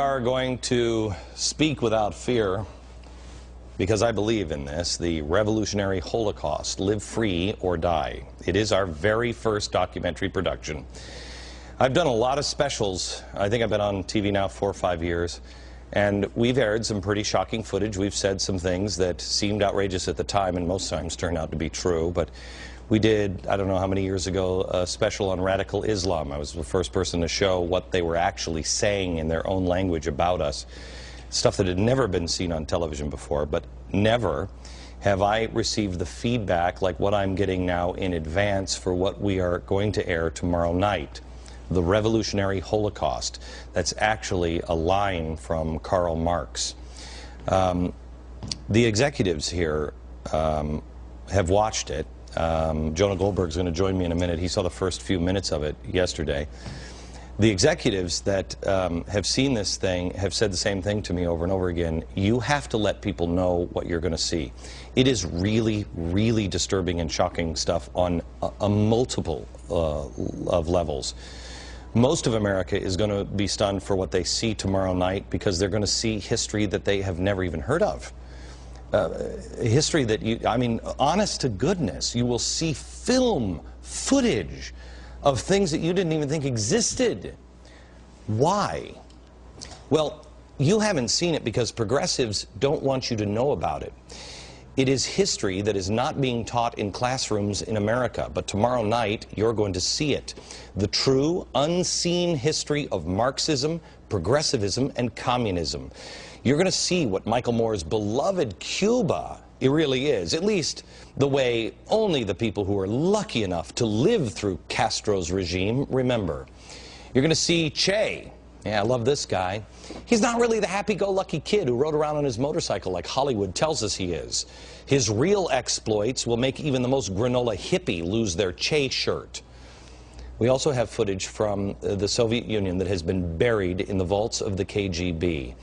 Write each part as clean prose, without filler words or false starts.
are going to speak without fear because I believe in this, the revolutionary Holocaust, Live Free or Die. It is our very first documentary production. I've done a lot of specials. I think I've been on TV now 4 or 5 years, and we've aired some pretty shocking footage. We've said some things that seemed outrageous at the time and most times turned out to be true, but we did, I don't know how many years ago, a special on radical Islam. I was the first person to show what they were actually saying in their own language about us. Stuff that had never been seen on television before, but never have I received the feedback like what I'm getting now in advance for what we are going to air tomorrow night. The revolutionary Holocaust. That's actually a line from Karl Marx. The executives here have watched it. Jonah Goldberg's going to join me in a minute. He saw the first few minutes of it yesterday. The executives that have seen this thing have said the same thing to me over and over again. You have to let people know what you're going to see. It is really, really disturbing and shocking stuff on a multiple of levels. Most of America is going to be stunned for what they see tomorrow night because they're going to see history that they have never even heard of. History that I mean, honest to goodness, you will see film footage of things that you didn't even think existed. Why? Well, you haven't seen it because progressives don't want you to know about it. It is history that is not being taught in classrooms in America, but tomorrow night you're going to see it. The true, unseen history of Marxism, progressivism, and communism. You're going to see what Michael Moore's beloved Cuba, it really is, at least the way only the people who are lucky enough to live through Castro's regime remember. You're going to see Che. Yeah, I love this guy. He's not really the happy-go-lucky kid who rode around on his motorcycle like Hollywood tells us he is. His real exploits will make even the most granola hippie lose their Che shirt. We also have footage from the Soviet Union that has been buried in the vaults of the KGB.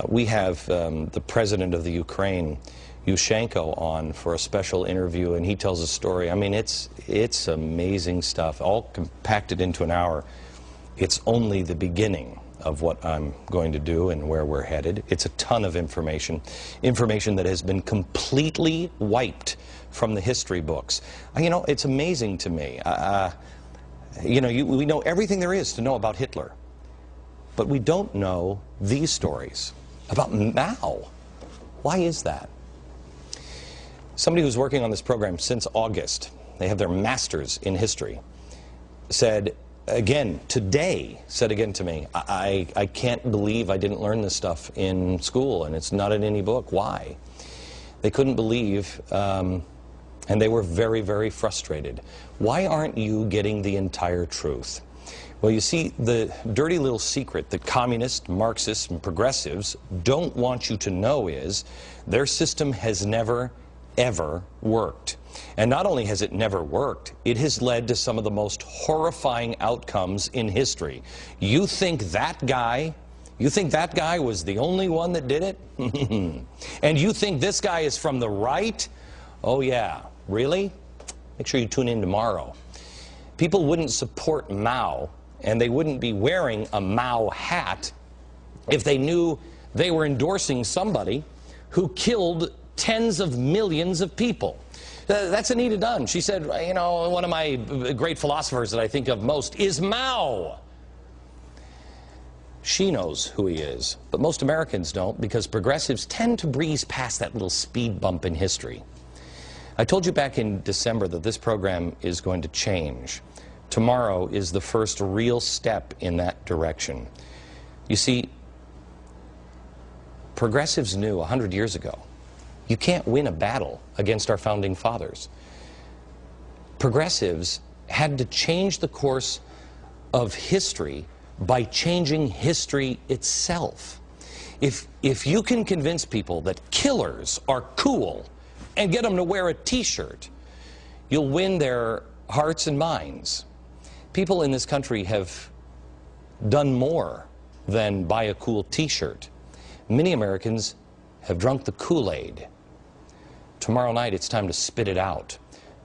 We have the president of the Ukraine, Yushchenko, on for a special interview, and he tells a story. I mean, it's amazing stuff, all compacted into an hour. It's only the beginning of what I'm going to do and where we're headed. It's a ton of information that has been completely wiped from the history books. You know, it's amazing to me. You know, we know everything there is to know about Hitler, but we don't know these stories about Mao. Why is that? Somebody who's working on this program since August, they have their master's in history, said again today, said again to me, I can't believe I didn't learn this stuff in school and it's not in any book. Why? They couldn't believe, and they were very, very frustrated. Why aren't you getting the entire truth? Well, you see, the dirty little secret that communists, Marxists, and progressives don't want you to know is their system has never, ever worked. And not only has it never worked, it has led to some of the most horrifying outcomes in history. You think that guy was the only one that did it? And you think this guy is from the right? Oh yeah, really? Make sure you tune in tomorrow. People wouldn't support Mao, and they wouldn't be wearing a Mao hat if they knew they were endorsing somebody who killed tens of millions of people. That's Anita Dunn. She said, you know, one of my great philosophers that I think of most is Mao. She knows who he is, but most Americans don't because progressives tend to breeze past that little speed bump in history. I told you back in December that this program is going to change. Tomorrow is the first real step in that direction. You see, progressives knew 100 years ago, you can't win a battle against our founding fathers. Progressives had to change the course of history by changing history itself. If you can convince people that killers are cool and get them to wear a t-shirt, you'll win their hearts and minds. People in this country have done more than buy a cool t-shirt. Many Americans have drunk the Kool-Aid. Tomorrow night, it's time to spit it out.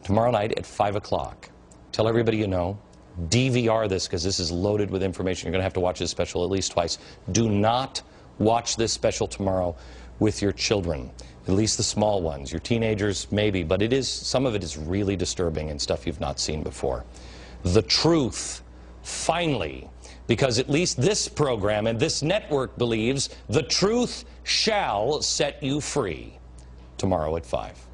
Tomorrow night at 5 o'clock. Tell everybody you know, DVR this because this is loaded with information. You're going to have to watch this special at least twice. Do not watch this special tomorrow with your children, at least the small ones. Your teenagers, maybe, but some of it is really disturbing and stuff you've not seen before. The truth, finally, because at least this program and this network believes the truth shall set you free. Tomorrow at 5.